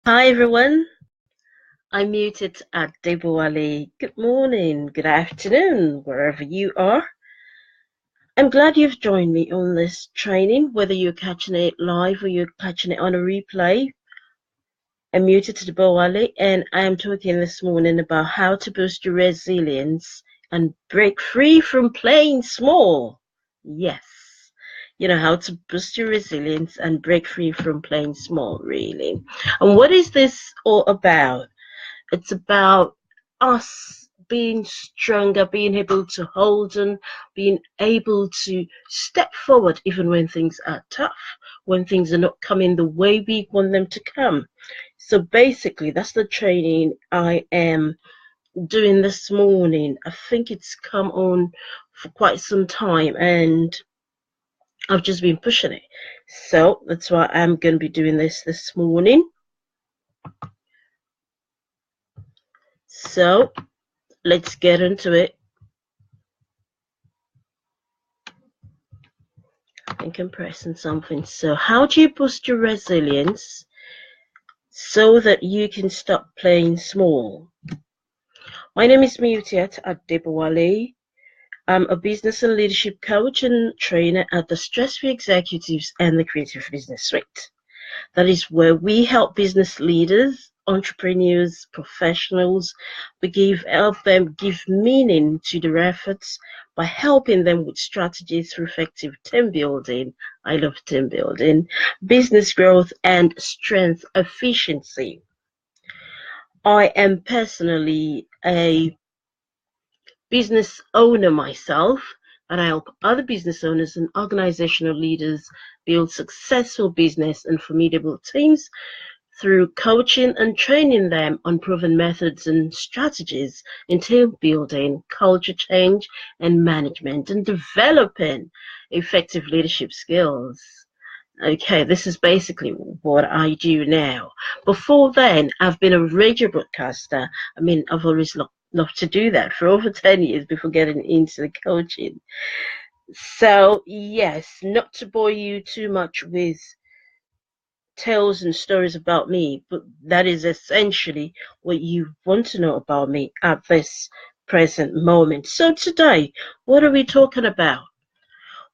Hi everyone, I'm muted at Debowale. Good morning, good afternoon, wherever you are. I'm glad you've joined me on this training, whether you're catching it live or you're catching it on a replay. I'm muted to Debowale and I am talking this morning about how to boost your resilience and break free from playing small. Yes, how to boost your resilience and break free from playing small, really. And what is this all about? It's about us being stronger, being able to hold on, being able to step forward even when things are tough, when things are not coming the way we want them to come. So basically, that's the training I am doing this morning. I think it's come on for quite some time and I've just been pushing it. So that's why I'm going to be doing this morning. So let's get into it. And compressing something. So how do you boost your resilience so that you can stop playing small? My name is Mutiat Adebowale. I'm a business and leadership coach and trainer at the Stress-Free Executives and the Creative Business Suite. That is where we help business leaders, entrepreneurs, professionals. We help them give meaning to their efforts by helping them with strategies for effective team building. I love team building, business growth, and strength efficiency. I am personally a business owner myself, and I help other business owners and organizational leaders build successful business and formidable teams through coaching and training them on proven methods and strategies in team building, culture change, and management, and developing effective leadership skills. Okay, this is basically what I do now. Before then, I've been a radio broadcaster. I mean, I've always loved to do that for over 10 years before getting into the coaching. So, yes, not to bore you too much with tales and stories about me, but that is essentially what you want to know about me at this present moment. So today, what are we talking about?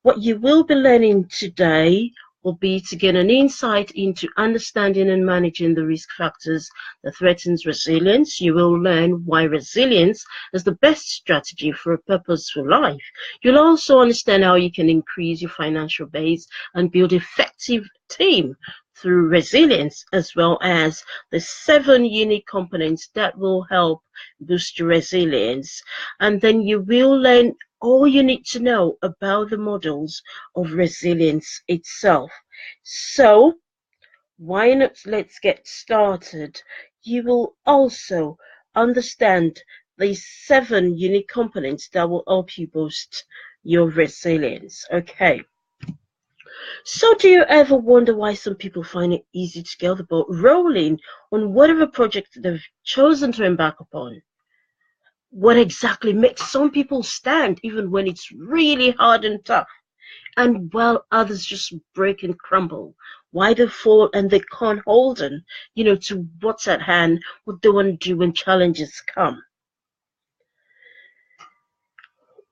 What you will be learning today will be to get an insight into understanding and managing the risk factors that threatens resilience. You will learn why resilience is the best strategy for a purposeful life. You'll also understand how you can increase your financial base and build effective team through resilience, as well as the 7 unique components that will help boost your resilience. And then you will learn all you need to know about the models of resilience itself. So, why not let's get started? You will also understand these 7 unique components that will help you boost your resilience. Okay. So, do you ever wonder why some people find it easy to get the ball rolling on whatever project they've chosen to embark upon? What exactly makes some people stand even when it's really hard and tough, and while others just break and crumble? Why they fall and they can't hold on, to what's at hand, what they want to do when challenges come?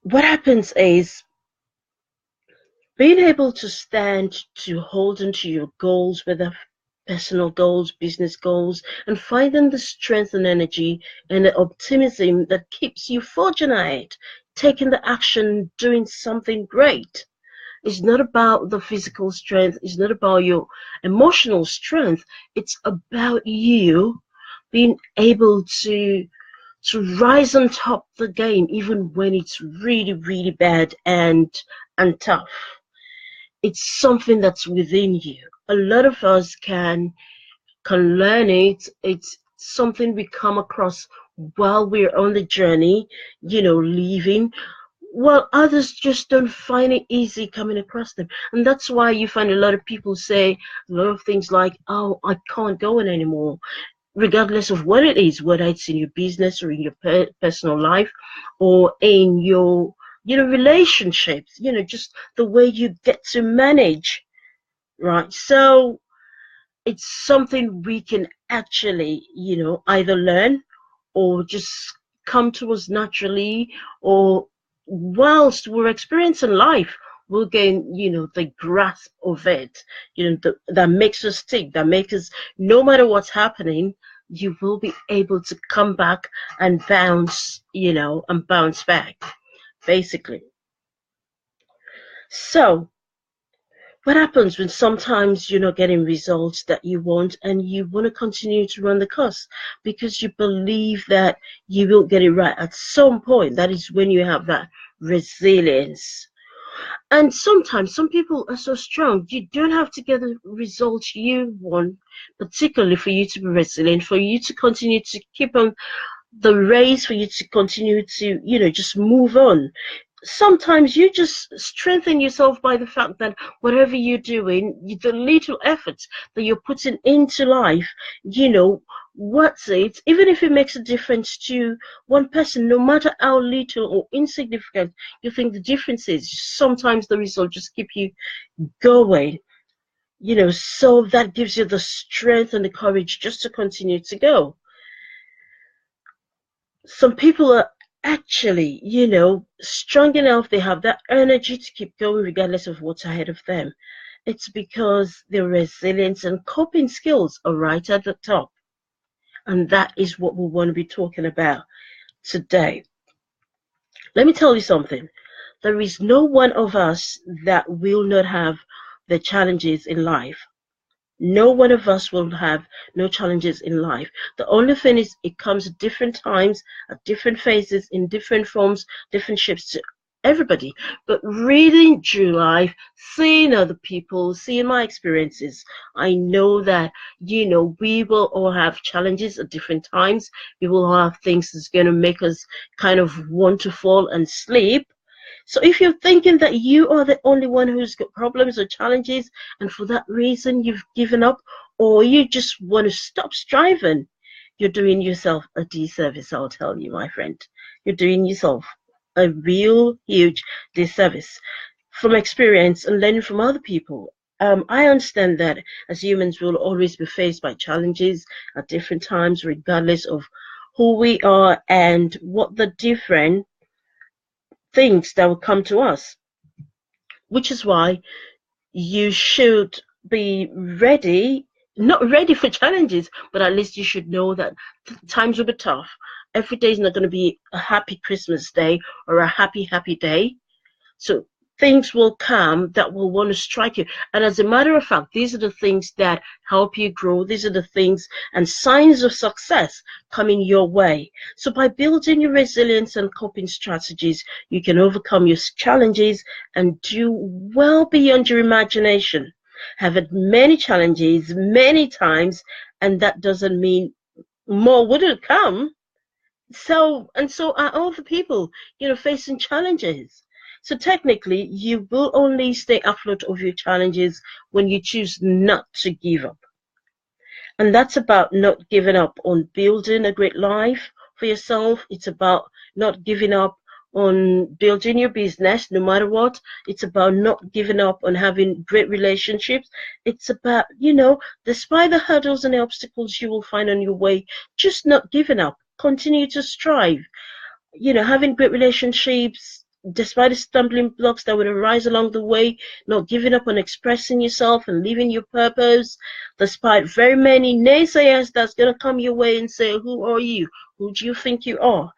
What happens is being able to stand to hold on to your goals, whether personal goals, business goals, and finding the strength and energy and the optimism that keeps you forging ahead, taking the action, doing something great. It's not about the physical strength. It's not about your emotional strength. It's about you being able to rise on top of the game, even when it's really, really bad and tough. It's something that's within you. A lot of us can learn it. It's something we come across while we're on the journey, leaving. Well, others just don't find it easy coming across them. And that's why you find a lot of people say a lot of things like, oh, I can't go on anymore, regardless of what it is, whether it's in your business or in your personal life or in your, relationships, just the way you get to manage, right? So it's something we can actually, either learn or just come to us naturally, or whilst we're experiencing life, we'll gain, the grasp of it, that makes us stick, that makes us, no matter what's happening, you will be able to come back and bounce, and bounce back, basically. So, what happens when sometimes you're not getting results that you want and you want to continue to run the course because you believe that you will get it right at some point? That is when you have that resilience. And sometimes some people are so strong, you don't have to get the results you want, particularly for you to be resilient, for you to continue to keep on the race, for you to continue to, just move on. Sometimes you just strengthen yourself by the fact that whatever you're doing, the little efforts that you're putting into life, what's it, even if it makes a difference to one person, no matter how little or insignificant you think the difference is, sometimes the result just keep you going, so that gives you the strength and the courage just to continue to go. Some people are actually, strong enough, they have that energy to keep going regardless of what's ahead of them. It's because their resilience and coping skills are right at the top. And that is what we want to be talking about today. Let me tell you something. There is no one of us that will not have the challenges in life. No one of us will have no challenges in life. The only thing is it comes at different times, at different phases, in different forms, different shapes to everybody. But reading through life, seeing other people, seeing my experiences, I know that, we will all have challenges at different times. We will have things that's going to make us kind of want to fall and sleep. So if you're thinking that you are the only one who's got problems or challenges, and for that reason you've given up, or you just want to stop striving, you're doing yourself a disservice, I'll tell you, my friend. You're doing yourself a real huge disservice. From experience and learning from other people, I understand that as humans we'll always be faced by challenges at different times, regardless of who we are and what the different things that will come to us, which is why you should be ready, not ready for challenges, but at least you should know that times will be tough. Every day is not going to be a happy Christmas day or a happy day. So things will come that will want to strike you. And as a matter of fact, these are the things that help you grow. These are the things and signs of success coming your way. So by building your resilience and coping strategies, you can overcome your challenges and do well beyond your imagination. Have had many challenges many times, and that doesn't mean more wouldn't come. So are all the people, facing challenges. So technically, you will only stay afloat of your challenges when you choose not to give up. And that's about not giving up on building a great life for yourself. It's about not giving up on building your business, no matter what. It's about not giving up on having great relationships. It's about, despite the hurdles and the obstacles you will find on your way, just not giving up. Continue to strive. Having great relationships, despite the stumbling blocks that would arise along the way, not giving up on expressing yourself and living your purpose, despite very many naysayers that's going to come your way and say, who are you? Who do you think you are?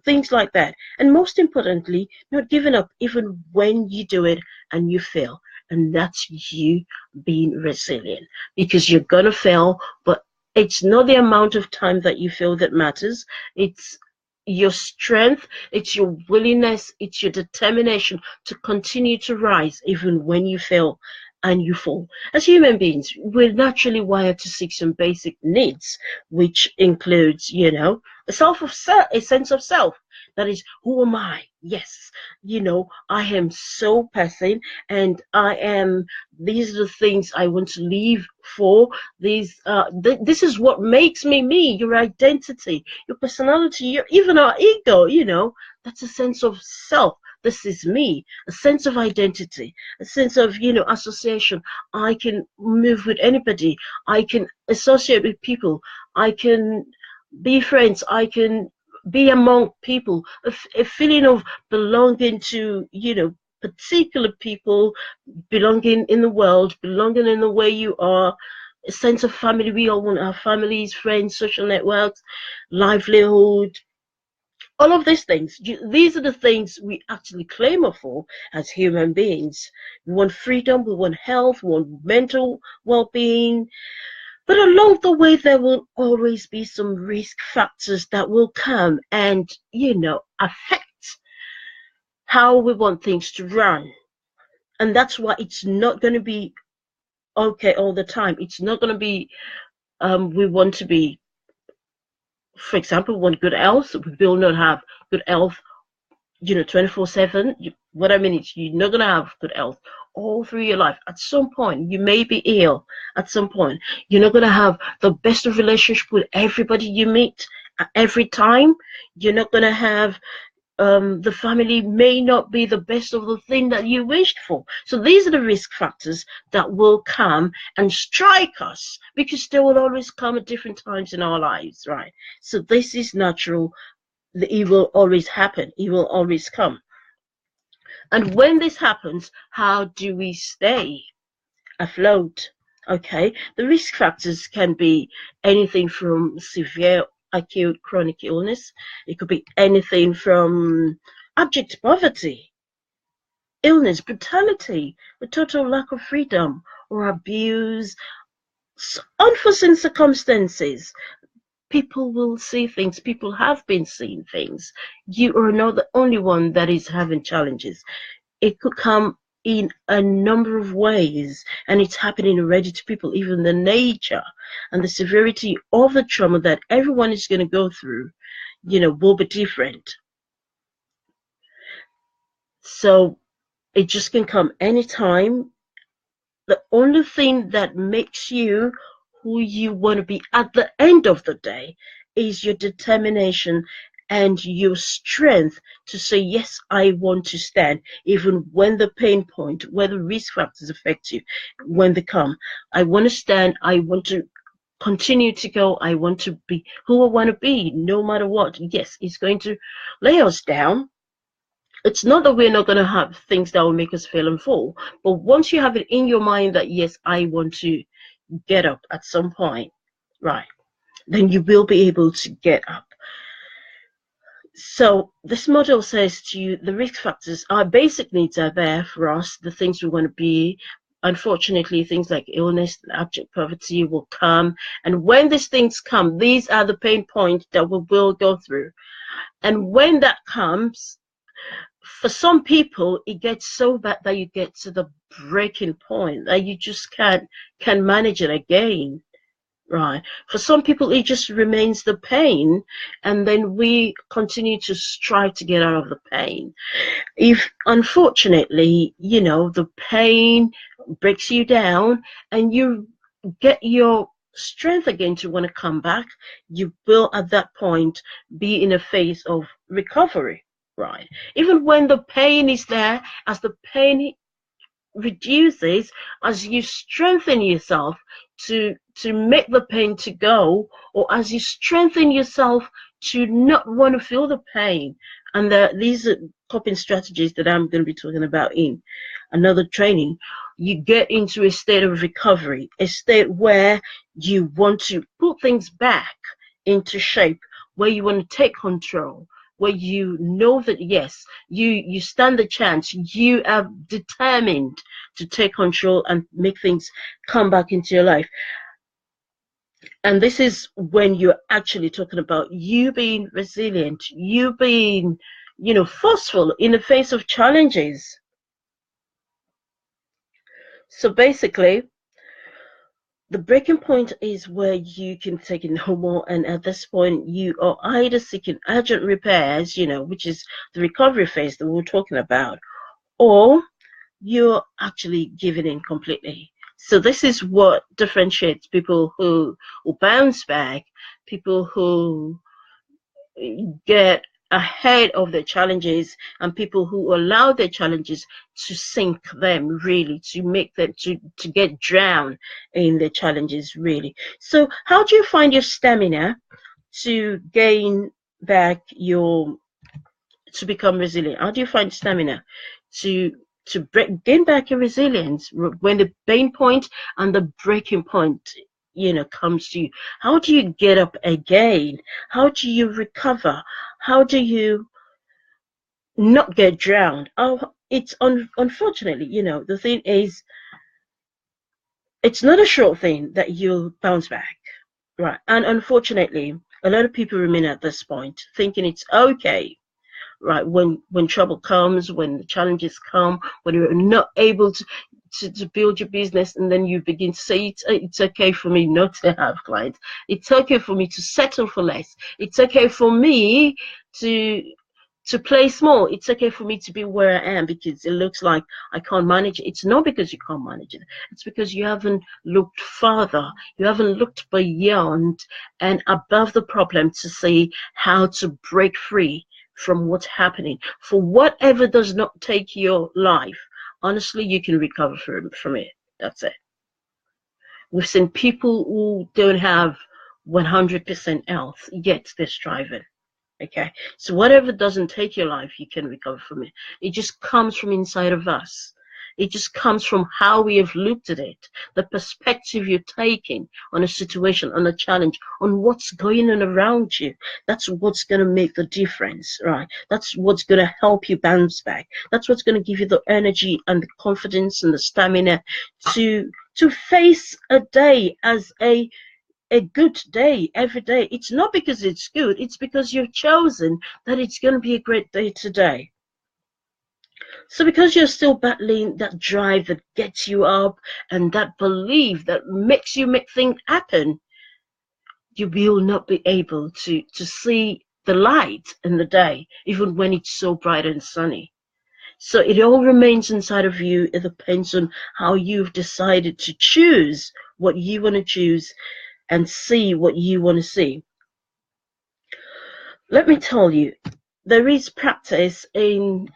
Things like that. And most importantly, not giving up even when you do it and you fail. And that's you being resilient, because you're going to fail, but it's not the amount of time that you fail that matters. It's your strength, it's your willingness, it's your determination to continue to rise even when you fail and you fall. As human beings, we're naturally wired to seek some basic needs, which includes, a sense of self. That is, who am I? Yes, I am so person, and these are the things I want to live for. This is what makes me, your identity, your personality, even our ego, that's a sense of self this is me, a sense of identity, a sense of, association. I can move with anybody. I can associate with people. I can be friends. I can be among people. A feeling of belonging to, particular people, belonging in the world, belonging in the way you are, a sense of family. We all want our families, friends, social networks, livelihood, all of these things. These are the things we actually claim for as human beings. We want freedom, we want health, we want mental well-being. But along the way, there will always be some risk factors that will come and, affect how we want things to run. And that's why it's not going to be okay all the time. It's not going to be, we want to be, for example, we want good health. We will not have good health, 24/7. What I mean is you're not going to have good health all through your life. At some point, you may be ill. At some point, you're not going to have the best of relationship with everybody you meet at every time. You're not going to have the family may not be the best of the thing that you wished for. So these are the risk factors that will come and strike us, because they will always come at different times in our lives, right? So this is natural. It will always happen. It will always come. And when this happens, how do we stay afloat? Okay, the risk factors can be anything from severe acute chronic illness. It could be anything from abject poverty, illness, brutality, a total lack of freedom, or abuse, unforeseen circumstances. People will see things. People have been seeing things. You are not the only one that is having challenges. It could come in a number of ways, and it's happening already to people. Even the nature and the severity of the trauma that everyone is going to go through, will be different. So it just can come anytime. The only thing that makes you who you want to be at the end of the day is your determination and your strength to say, yes, I want to stand, even when the pain point, where the risk factors affect you, when they come. I want to stand. I want to continue to go. I want to be who I want to be, no matter what. Yes, it's going to lay us down. It's not that we're not going to have things that will make us fail and fall, but once you have it in your mind that, yes, I want to get up at some point, right, then you will be able to get up. So this model says to you, the risk factors, our basic needs are there for us, the things we want to be. Unfortunately, things like illness, abject poverty will come. And when these things come, these are the pain points that we will go through. And when that comes, for some people, it gets so bad that you get to the breaking point that you just can't manage it again. Right. For some people, it just remains the pain, and then we continue to strive to get out of the pain. If, unfortunately, the pain breaks you down and you get your strength again to want to come back, you will at that point be in a phase of recovery. Right. Even when the pain is there, as the pain reduces, as you strengthen yourself to make the pain to go, or as you strengthen yourself to not want to feel the pain. And these are coping strategies that I'm going to be talking about in another training. You get into a state of recovery, a state where you want to put things back into shape, where you want to take control, where you know that, yes, you stand a chance, you are determined to take control and make things come back into your life. And this is when you're actually talking about you being resilient, you being, forceful in the face of challenges. So basically, the breaking point is where you can take it no more, and at this point you are either seeking urgent repairs, which is the recovery phase that we're talking about, or you're actually giving in completely. So this is what differentiates people who bounce back, people who get ahead of their challenges, and people who allow their challenges to sink them, really, to make them to get drowned in their challenges, really. So how do you find your stamina to gain back your to become resilient? How do you find stamina to gain back your resilience when the pain point and the breaking point, comes to you? How do you get up again? How do you recover? How do you not get drowned? Oh, it's unfortunately, the thing is, it's not a short thing that you'll bounce back, right? And unfortunately, a lot of people remain at this point thinking it's okay, right? When trouble comes, when the challenges come, when you're not able to build your business, and then you begin to say it's okay for me not to have clients, it's okay for me to settle for less, it's okay for me to play small, it's okay for me to be where I am because it looks like I can't manage it. It's not because you can't manage it, it's because you haven't looked further, you haven't looked beyond and above the problem to see how to break free from what's happening. For whatever does not take your life, honestly, you can recover from it. That's it. We've seen people who don't have 100% health, yet they're striving. Okay, so whatever doesn't take your life, you can recover from it. It just comes from inside of us. It just comes from how we have looked at it, the perspective you're taking on a situation, on a challenge, on what's going on around you. That's what's going to make the difference, right? That's what's going to help you bounce back. That's what's going to give you the energy and the confidence and the stamina to face a day as a good day every day. It's not because it's good, it's because you've chosen that it's going to be a great day today. So because you're still battling that drive that gets you up and that belief that makes you make things happen, you will not be able to see the light in the day, even when it's so bright and sunny. So it all remains inside of you. It depends on how you've decided to choose what you want to choose and see what you want to see. Let me tell you, there is practice in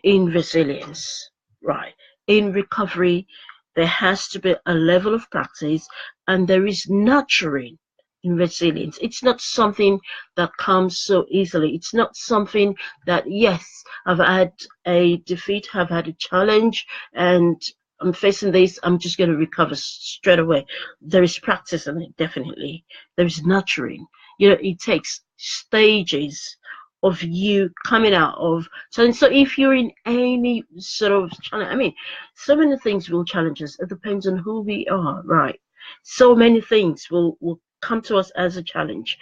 resilience, right? In recovery, there has to be a level of practice, and there is nurturing in resilience. It's not something that comes so easily. It's not something that, yes, I've had a defeat, I've had a challenge, and I'm facing this, I'm just going to recover straight away. There is practice in it, definitely. There is nurturing. It takes stages of you coming out of. So if you're in any sort of challenge, I mean, so many things will challenge us. It depends on who we are, right? So many things will come to us as a challenge.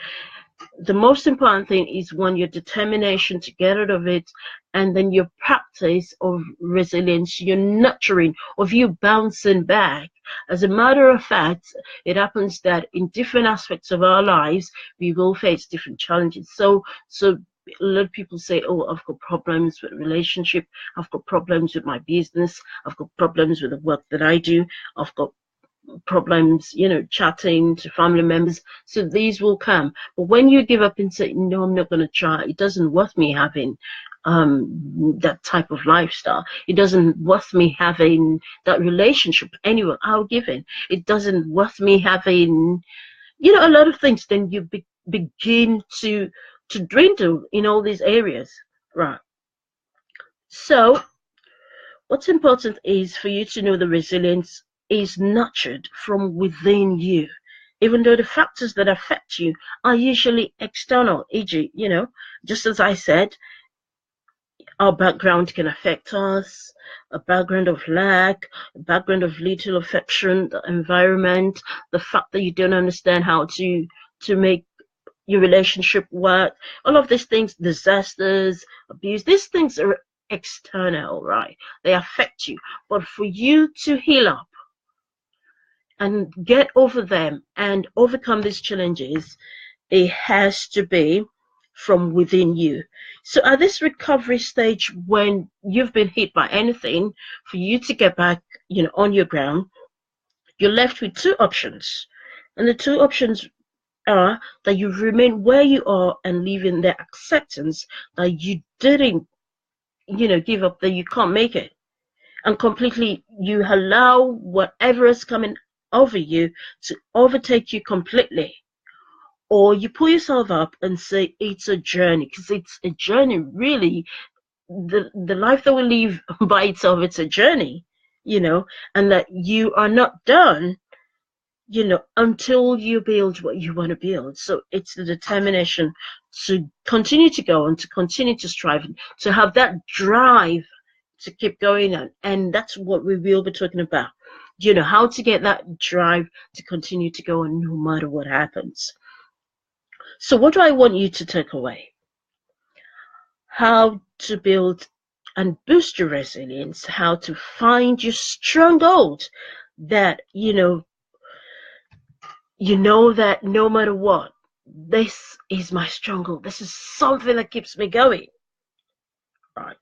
The most important thing is your determination to get out of it, and then your practice of resilience, your nurturing of you bouncing back. As a matter of fact, it happens that in different aspects of our lives, we will face different challenges. So a lot of people say, oh, I've got problems with relationship, I've got problems with my business, I've got problems with the work that I do, I've got problems, chatting to family members. So these will come. But when you give up and say, no, I'm not going to try, it doesn't worth me having that type of lifestyle. It doesn't worth me having that relationship with anyone I'll give in. It doesn't worth me having, a lot of things. Then you begin to dwindle in all these areas, right? So what's important is for you to know the resilience is nurtured from within you, even though the factors that affect you are usually external, e.g., just as I said, our background can affect us, a background of lack, a background of little affection, the environment, the fact that you don't understand how to make your relationship work, all of these things, disasters, abuse, these things are external, right? They affect you. But for you to heal up and get over them and overcome these challenges, it has to be from within you. So at this recovery stage, when you've been hit by anything, for you to get back, on your ground, you're left with two options. And the two options are that you remain where you are and live in the acceptance that you didn't, give up, that you can't make it. And completely you allow whatever is coming over you to overtake you completely. Or you pull yourself up and say it's a journey, because it's a journey, really. The life that we live by itself, it's a journey, and that you are not done, until you build what you want to build. So it's the determination to continue to go and to continue to strive, to have that drive to keep going on. And that's what we will be talking about, how to get that drive to continue to go on no matter what happens. So what do I want you to take away? How to build and boost your resilience, how to find your stronghold that, that no matter what, this is my stronghold. This is something that keeps me going. Right.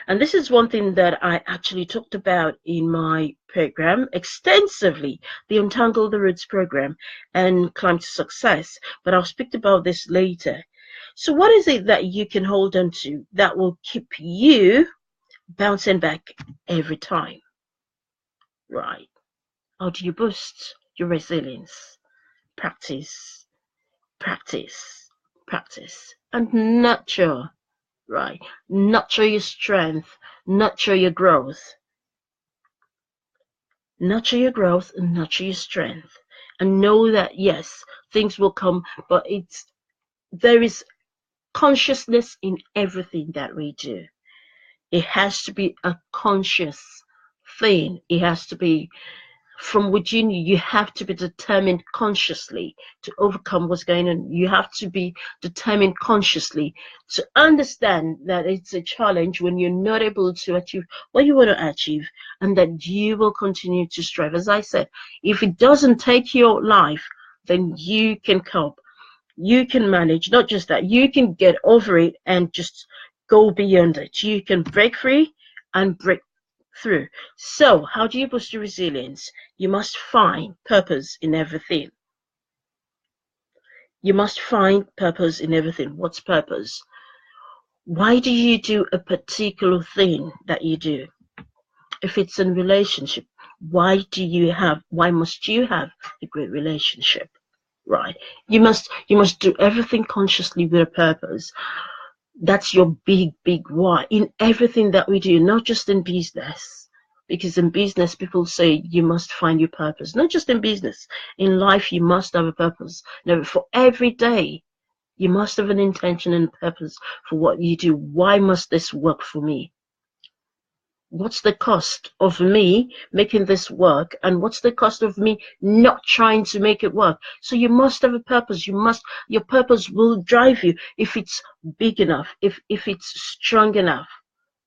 And this is one thing that I actually talked about in my program extensively, the Untangle the Roots program and Climb to Success. But I'll speak about this later. So what is it that you can hold on to that will keep you bouncing back every time? Right. How do you boost your resilience? Practice, practice, practice, and nurture. Right. Nurture your strength, nurture your growth. Nurture your growth and nurture your strength. And know that, yes, things will come, but there is consciousness in everything that we do. It has to be a conscious thing. It has to be from within you. You have to be determined consciously to overcome what's going on. You have to be determined consciously to understand that it's a challenge when you're not able to achieve what you want to achieve, and that you will continue to strive. As I said, if it doesn't take your life, then you can cope. You can manage. Not just that, you can get over it and just go beyond it. You can break free and break through. So how do you boost your resilience? You must find purpose in everything. You must find purpose in everything. What's purpose? Why do you do a particular thing that you do? If it's in relationship, why must you have a great relationship? Right. You must do everything consciously with a purpose. That's your big why in everything that we do, not just in business. Because in business, people say you must find your purpose. Not just in business. In life, you must have a purpose. Now, for every day, you must have an intention and a purpose for what you do. Why must this work for me? What's the cost of me making this work, and what's the cost of me not trying to make it work? So you must have a purpose. Your purpose will drive you if it's big enough, if it's strong enough,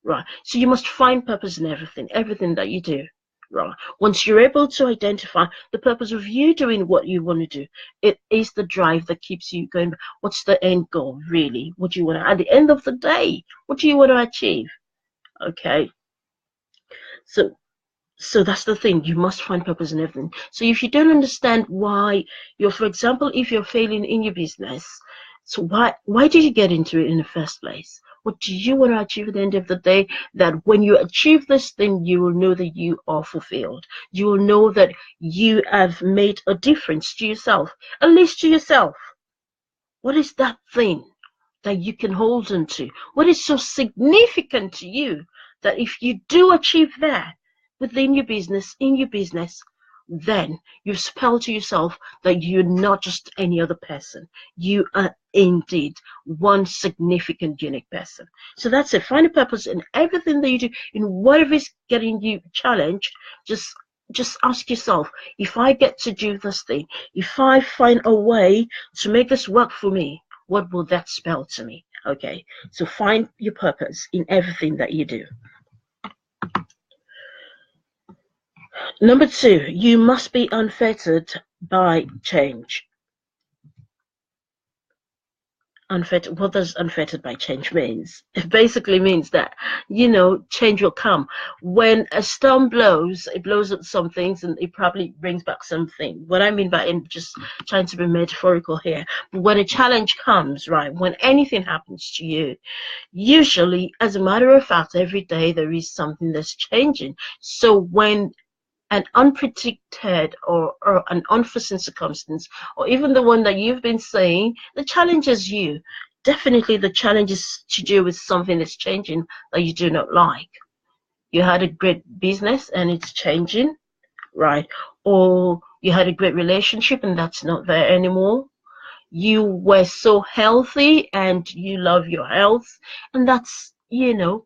right? So you must find purpose in everything that you do, right? Once you're able to identify the purpose of you doing what you want to do, it is the drive that keeps you going. What's the end goal, really? What do you want to, at the end of the day, what do you want to achieve? Okay. So that's the thing. You must find purpose in everything. So if you don't understand why for example, if you're failing in your business, so why did you get into it in the first place? What do you want to achieve at the end of the day? That when you achieve this thing, you will know that you are fulfilled. You will know that you have made a difference to yourself, at least to yourself. What is that thing that you can hold on to? What is so significant to you that if you do achieve that within your business, in your business, then you've spelled to yourself that you're not just any other person. You are indeed one significant, unique person. So that's it. Find a purpose in everything that you do, in whatever is getting you challenged. Just ask yourself, if I get to do this thing, if I find a way to make this work for me, what will that spell to me? Okay, so find your purpose in everything that you do. Number 2, you must be unfettered by change. Unfettered, what does unfettered by change means? It basically means that, change will come. When a storm blows, it blows up some things and it probably brings back something. What I mean by I'm just trying to be metaphorical here. But when a challenge comes, right, when anything happens to you, usually, as a matter of fact, every day there is something that's changing. So when an unpredicted or an unforeseen circumstance, or even the one that you've been saying, the challenges you. Definitely the challenge is to do with something that's changing that you do not like. You had a great business and it's changing, right? Or you had a great relationship and that's not there anymore. You were so healthy and you love your health and that's,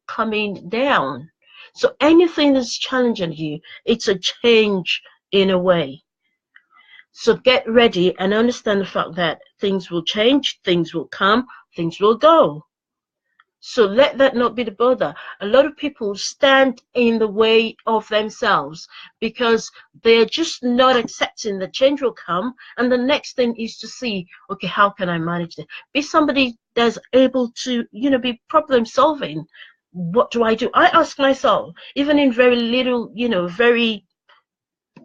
coming down. So anything that's challenging you, it's a change in a way. So get ready and understand the fact that things will change, things will come, things will go. So let that not be the bother. A lot of people stand in the way of themselves because they're just not accepting that change will come. And the next thing is to see, okay, how can I manage it? Be somebody that's able to, be problem solving. What do I do? I ask myself, even in very little, very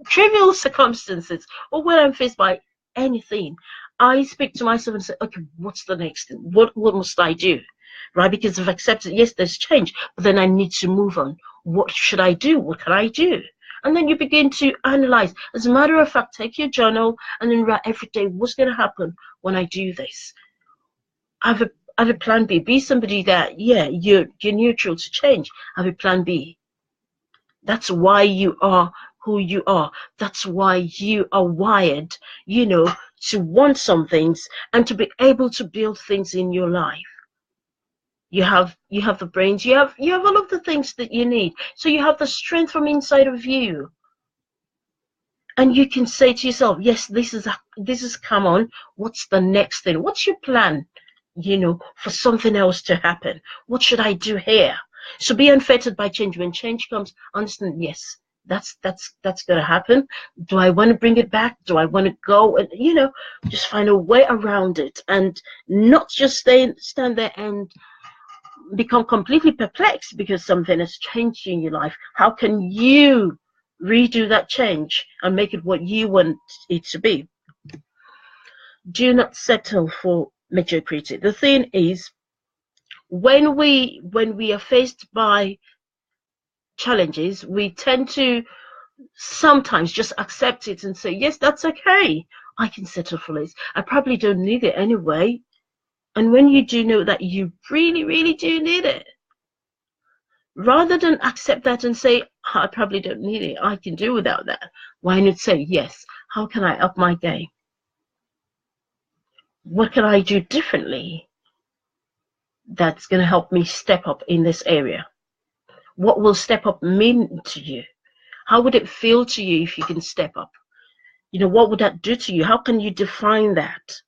trivial circumstances, or when I'm faced by anything, I speak to myself and say, okay, what's the next thing? What must I do? Right? Because I've accepted, yes, there's change, but then I need to move on. What should I do? What can I do? And then you begin to analyze. As a matter of fact, take your journal and then write every day, what's going to happen when I do this? Have a plan B. Be somebody that, yeah, you're neutral to change. Have a plan B. That's why you are who you are. That's why you are wired, to want some things and to be able to build things in your life. You have the brains, you have all of the things that you need. So you have the strength from inside of you. And you can say to yourself, yes, this is come on. What's the next thing? What's your plan, for something else to happen? What should I do here? So be unfettered by change. When change comes, understand, yes, that's going to happen. Do I want to bring it back? Do I want to go? And, just find a way around it and not just stand there and become completely perplexed because something has changed in your life. How can you redo that change and make it what you want it to be? Do not settle for mediocrity. The thing is, when we are faced by challenges, we tend to sometimes just accept it and say, yes, that's okay. I can settle for this. I probably don't need it anyway. And when you do know that you really, really do need it, rather than accept that and say, I probably don't need it, I can do without that, why not say, yes, how can I up my game? What can I do differently that's going to help me step up in this area? What will step up mean to you? How would it feel to you if you can step up? What would that do to you? How can you define that?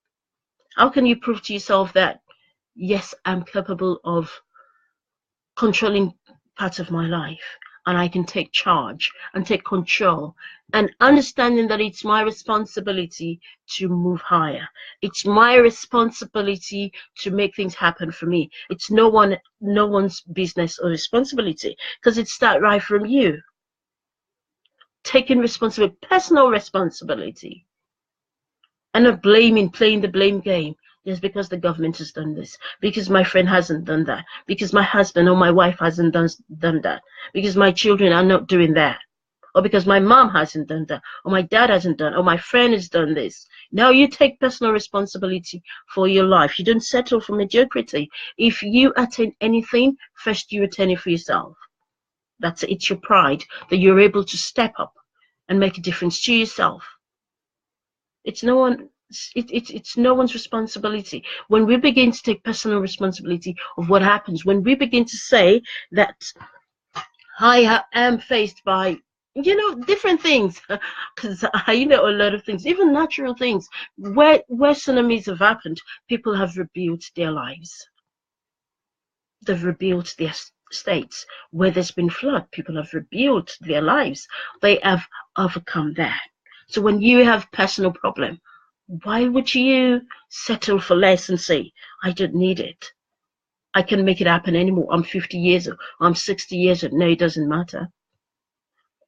How can you prove to yourself that, yes, I'm capable of controlling part of my life and I can take charge and take control, and understanding that it's my responsibility to move higher. It's my responsibility to make things happen for me. It's no one's business or responsibility, because it starts right from you. Taking responsibility, personal responsibility, and not playing the blame game. Just because the government has done this, because my friend hasn't done that, because my husband or my wife hasn't done that, because my children are not doing that, or because my mom hasn't done that, or my dad hasn't done, or my friend has done this. Now you take personal responsibility for your life. You don't settle for mediocrity. If you attain anything, first you attain it for yourself. That's it. It's your pride that you're able to step up and make a difference to yourself. It's no one's responsibility. When we begin to take personal responsibility of what happens, when we begin to say that I am faced by, different things, because I know a lot of things, even natural things, where tsunamis have happened, people have rebuilt their lives. They've rebuilt their states. Where there's been flood, people have rebuilt their lives. They have overcome that. So when you have personal problem, Why would you settle for less and say, I don't need it? I can make it happen anymore. I'm 50 years old. I'm 60 years old. No, it doesn't matter.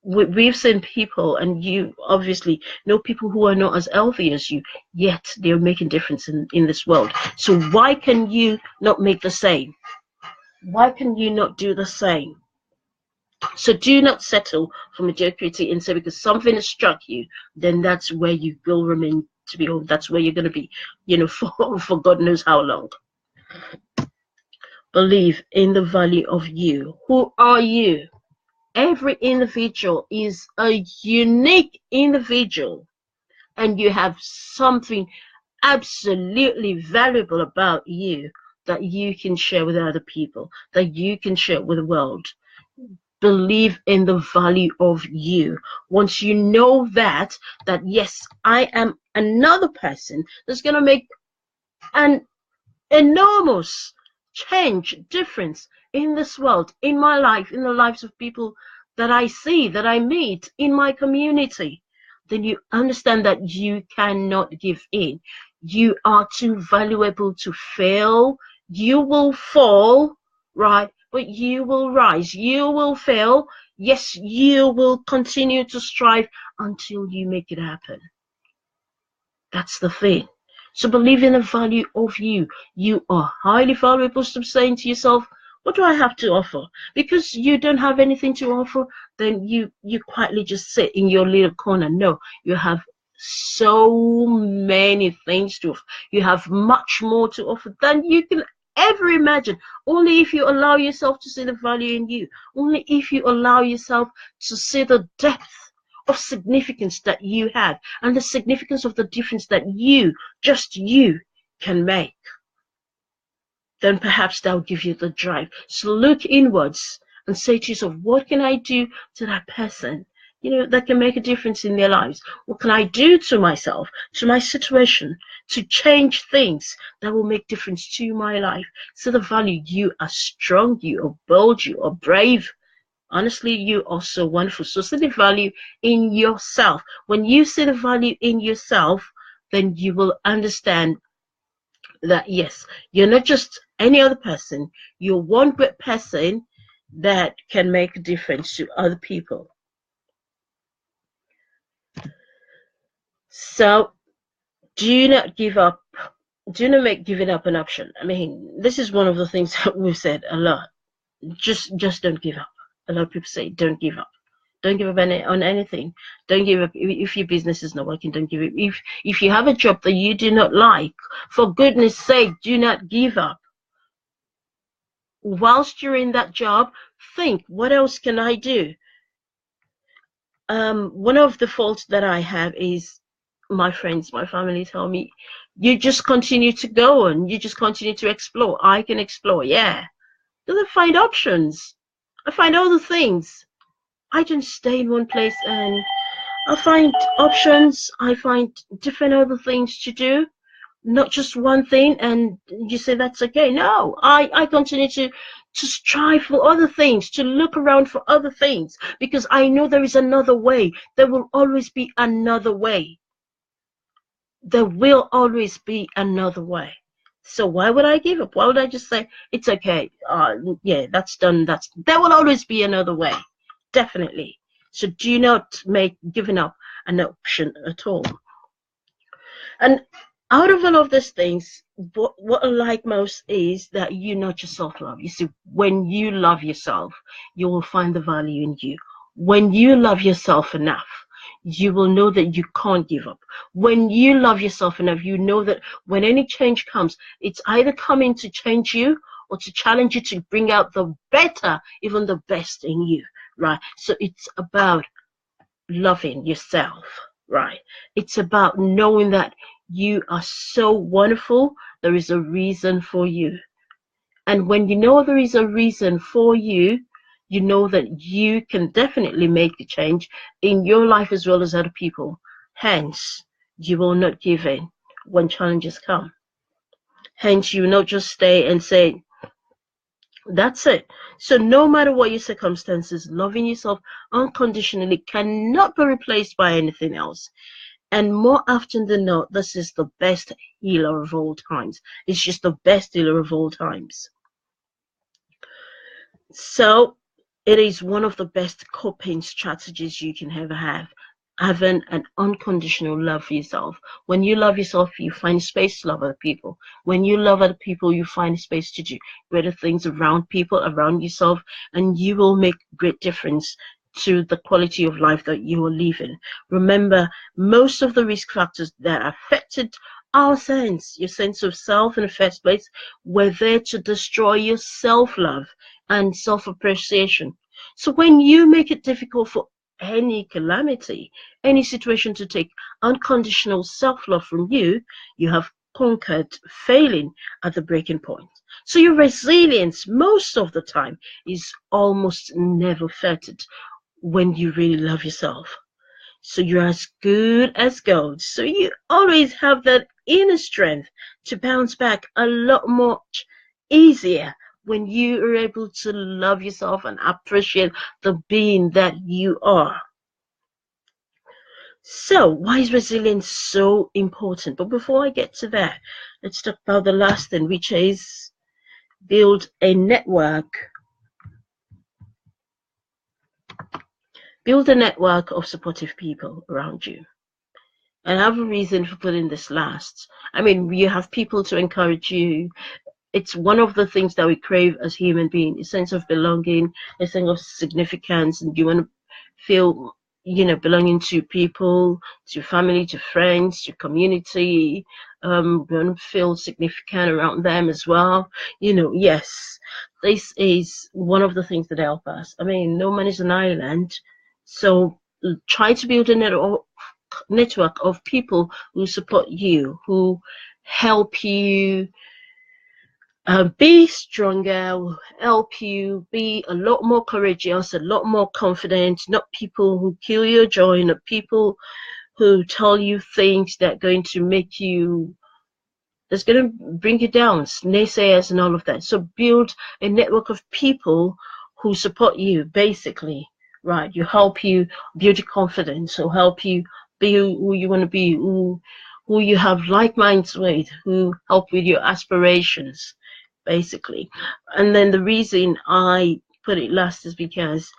We've seen people, and you obviously know people who are not as healthy as you, yet they're making difference in this world. So why can you not make the same? Why can you not do the same? So do not settle for mediocrity and say because something has struck you, then that's where you will remain to be. Or that's where you're going to be, for God knows how long. Believe in the value of you. Who are you? Every individual is a unique individual, and you have something absolutely valuable about you that you can share with other people, that you can share with the world. Believe in the value of you. Once you know that yes, I am another person that's going to make an enormous change, difference in this world, in my life, in the lives of people that I see, that I meet in my community, then you understand that you cannot give in. You are too valuable to fail. You will fall, right? But you will rise. You will fail. Yes, you will continue to strive until you make it happen. That's the thing. So believe in the value of you. You are highly valuable. Stop saying to yourself, what do I have to offer? Because you don't have anything to offer, then you quietly just sit in your little corner. No, you have so many things to offer. You have much more to offer than you can ever imagine. Only if you allow yourself to see the value in you. Only if you allow yourself to see the depth of significance that you have and the significance of the difference that you, just you, can make, then perhaps that'll give you the drive. So look inwards and say to yourself, what can I do to that person, that can make a difference in their lives? What can I do to myself, to my situation, to change things that will make difference to my life? So the value, you are strong, you are bold, you are brave. Honestly, you are so wonderful. So see the value in yourself. When you see the value in yourself, then you will understand that, yes, you're not just any other person. You're one great person that can make a difference to other people. So do not give up. Do not make giving up an option. I mean, this is one of the things that we've said a lot. Just don't give up. A lot of people say, don't give up. Don't give up on anything. Don't give up if your business is not working. Don't give up. If you have a job that you do not like, for goodness sake, do not give up. Whilst you're in that job, think, what else can I do? One of the faults that I have is my friends, my family tell me, you just continue to go and you just continue to explore. I can explore, yeah. Then I find options. I find other things. I don't stay in one place, and I find options. I find different other things to do, not just one thing. And you say that's okay. No, I continue to strive for other things, to look around for other things, because I know there is another way. There will always be another way. There will always be another way. So why would I give up? Why would I just say it's okay? Yeah, that's done. There will always be another way. Definitely. So do not make giving up an option at all. And out of all of these things, what I like most is that you not just self-love. You see, when you love yourself, you will find the value in you. When you love yourself enough, you will know that you can't give up. When you love yourself enough, you know that when any change comes, it's either coming to change you or to challenge you to bring out the better, even the best in you. Right? So it's about loving yourself, right? It's about knowing that you are so wonderful. There is a reason for you. And when you know there is a reason for you, you know that you can definitely make a change in your life as well as other people. Hence, you will not give in when challenges come. Hence, you will not just stay and say, that's it. So no matter what your circumstances, loving yourself unconditionally cannot be replaced by anything else. And more often than not, this is the best healer of all times. It's just the best healer of all times. So it is one of the best coping strategies you can ever have. Having an unconditional love for yourself. When you love yourself, you find space to love other people. When you love other people, you find space to do greater things around people, around yourself, and you will make great difference to the quality of life that you are living. Remember, most of the risk factors that affected our sense, your sense of self in the first place, were there to destroy your self-love and self-appreciation. So when you make it difficult for any calamity, any situation to take unconditional self-love from you, you have conquered failing at the breaking point. So your resilience most of the time is almost never fettered when you really love yourself. So you're as good as gold. So you always have that inner strength to bounce back a lot more easier when you are able to love yourself and appreciate the being that you are. So why is resilience so important? But before I get to that, let's talk about the last thing, which is build a network. Build a network of supportive people around you. And I have a reason for putting this last. I mean, you have people to encourage you. It's one of the things that we crave as human beings, a sense of belonging, a sense of significance, and you want to feel, belonging to people, to family, to friends, to community. You want to feel significant around them as well. Yes, this is one of the things that help us. I mean, no man is an island, so try to build a network of people who support you, who help you be stronger, will help you be a lot more courageous, a lot more confident, not people who kill your joy, not people who tell you things that are going to make you, that's going to bring you down, naysayers and all of that. So build a network of people who support you, basically, right? You help you build your confidence, who help you be who you want to be, who you have like minds with, who help with your aspirations, basically. And then the reason I put it last is because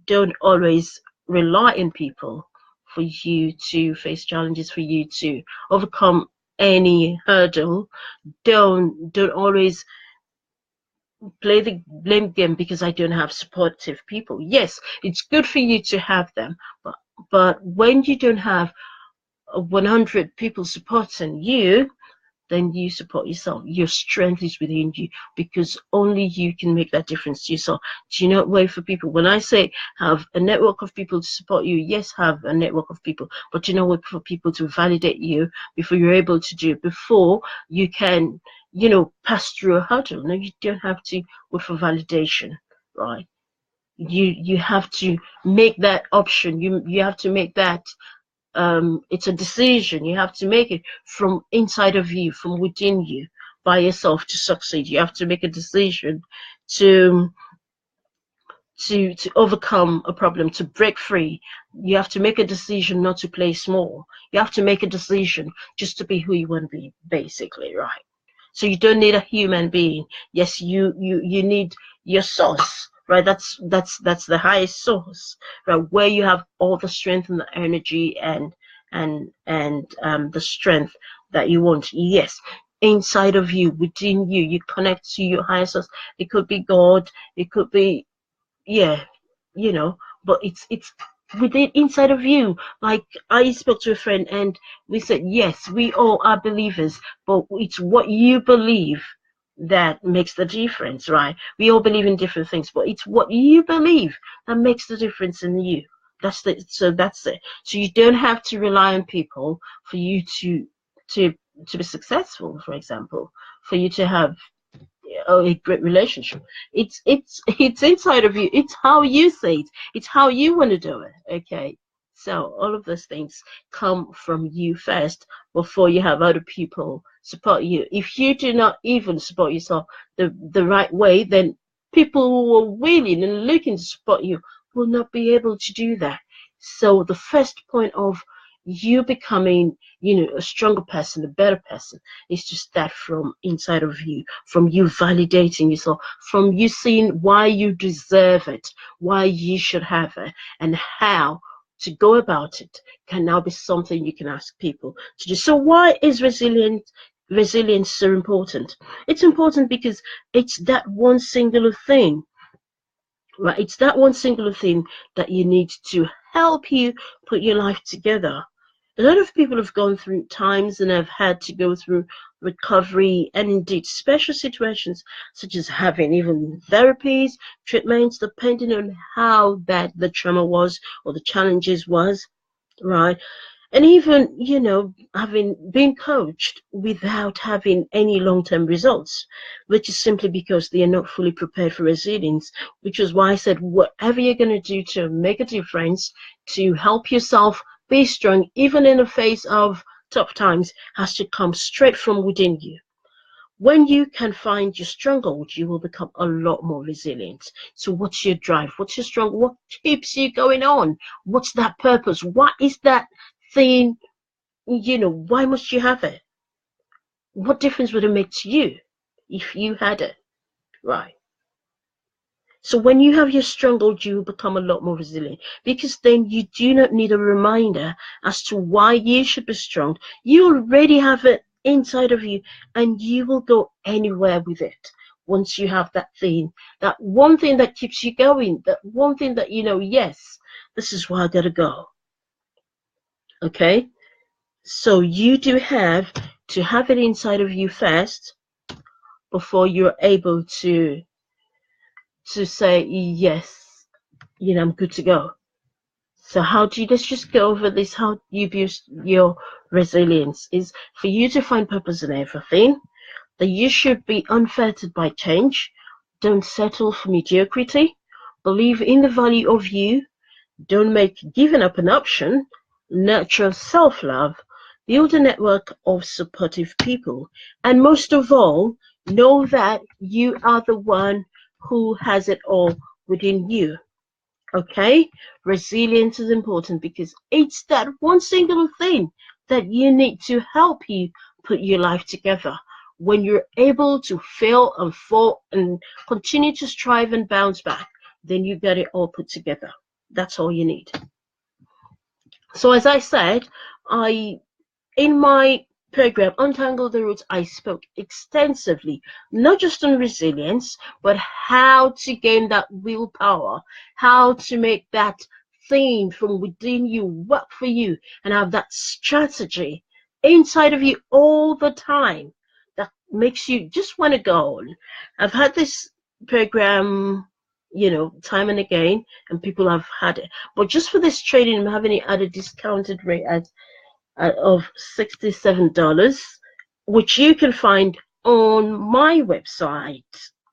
don't always rely on people for you to face challenges, for you to overcome any hurdle. Don't always play the blame game because I don't have supportive people. Yes, it's good for you to have them, but when you don't have 100 people supporting you, then you support yourself. Your strength is within you because only you can make that difference to yourself. Do you not wait for people? When I say have a network of people to support you, yes, have a network of people, but you know, wait for people to validate you before you're able to do it, before you can, pass through a hurdle. No, you don't have to wait for validation, right? You have to make that option. You have to make that it's a decision. You have to make it from inside of you, from within you, by yourself to succeed. You have to make a decision to overcome a problem, to break free. You have to make a decision not to play small. You have to make a decision just to be who you want to be, basically, right? So you don't need a human being. Yes, you need your source, right? That's the highest source, right? Where you have all the strength and the energy and the strength that you want. Yes, inside of you, within you, you connect to your higher source. It could be God. It could be, yeah, but it's within inside of you. Like, I spoke to a friend and we said, yes, we all are believers, but it's what you believe that makes the difference, right? We all believe in different things, but it's what you believe that makes the difference in you. That's it. So you don't have to rely on people for you to be successful, for example, for you to have a great relationship. It's inside of you. It's how you say it. It's how you want to do it. Okay. So all of those things come from you first before you have other people support you. If you do not even support yourself the right way, then people who are willing and looking to support you will not be able to do that. So the first point of you becoming, a stronger person, a better person. It's just that from inside of you, from you validating yourself, from you seeing why you deserve it, why you should have it, and how to go about it can now be something you can ask people to do. So why is resilience so important? It's important because it's that one singular thing, right? It's that one singular thing that you need to help you put your life together. A lot of people have gone through times and have had to go through recovery and indeed special situations such as having even therapies, treatments, depending on how bad the trauma was or the challenges was, right? And even, having been coached without having any long-term results, which is simply because they are not fully prepared for resilience, which is why I said whatever you're going to do to make a difference, to help yourself be strong, even in the face of tough times, has to come straight from within you. When you can find your stronghold, you will become a lot more resilient. So what's your drive? What's your strong? What keeps you going on? What's that purpose? What is that thing? Why must you have it? What difference would it make to you if you had it? Right. So when you have your stronghold, you will become a lot more resilient because then you do not need a reminder as to why you should be strong. You already have it inside of you and you will go anywhere with it once you have that thing, that one thing that keeps you going, that one thing that yes, this is where I gotta go. Okay? So you do have to have it inside of you first before you're able to say yes, I'm good to go. So let's just go over this, how you build your resilience is for you to find purpose in everything, that you should be unfettered by change, don't settle for mediocrity, believe in the value of you, don't make giving up an option, nurture self-love, build a network of supportive people, and most of all, know that you are the one who has it all within you. Okay? Resilience is important because it's that one singular thing that you need to help you put your life together. When you're able to fail and fall and continue to strive and bounce back, then you got it all put together. That's all you need. So as I said, in my program, Untangle the Roots, I spoke extensively, not just on resilience, but how to gain that willpower, how to make that thing from within you work for you and have that strategy inside of you all the time that makes you just want to go on. I've had this program, time and again, and people have had it. But just for this training, I'm having it at a discounted rate of $67, which you can find on my website,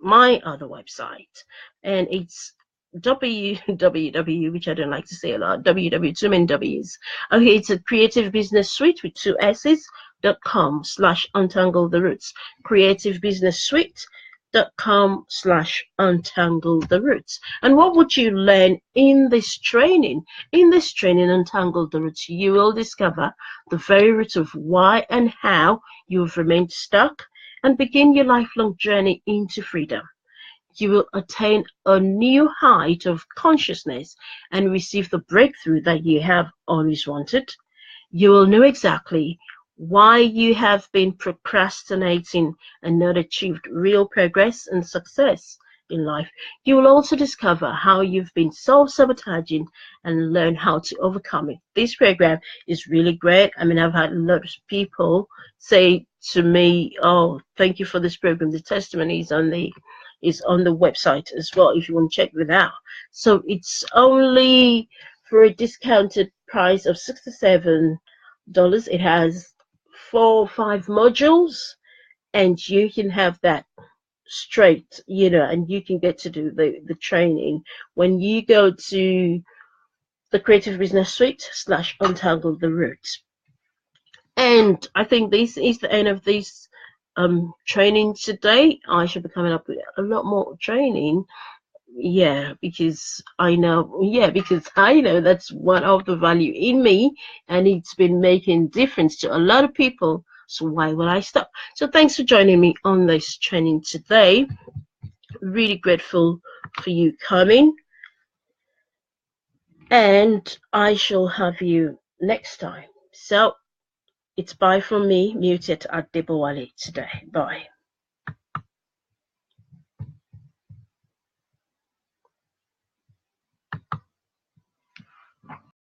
my other website, and it's www, which I don't like to say a lot, www, too many W's. Okay, it's a creative business suite with 2 S's.com/untangle the roots. Creative business suite.com/untangle the roots. And what would you learn in this training? In this training, Untangle the Roots, you will discover the very root of why and how you have remained stuck and begin your lifelong journey into freedom. You will attain a new height of consciousness and receive the breakthrough that you have always wanted. You will know exactly why you have been procrastinating and not achieved real progress and success in life. You will also discover how you've been self-sabotaging and learn how to overcome it. This program is really great. I mean, I've had a lot of people say to me, oh, thank you for this program. The testimony is on the website as well if you want to check it out. So it's only for a discounted price of $67. It has 4 or 5 modules, and you can have that straight, and you can get to do the training when you go to the Creative Business Suite/Untangle the Roots. And I think this is the end of this training today. I should be coming up with a lot more training Yeah, because I know, yeah, because I know that's one of the value in me, and it's been making difference to a lot of people. So why will I stop? So thanks for joining me on this training today. Really grateful for you coming, and I shall have you next time. So it's bye from me, Muted at Dibawali today. Bye.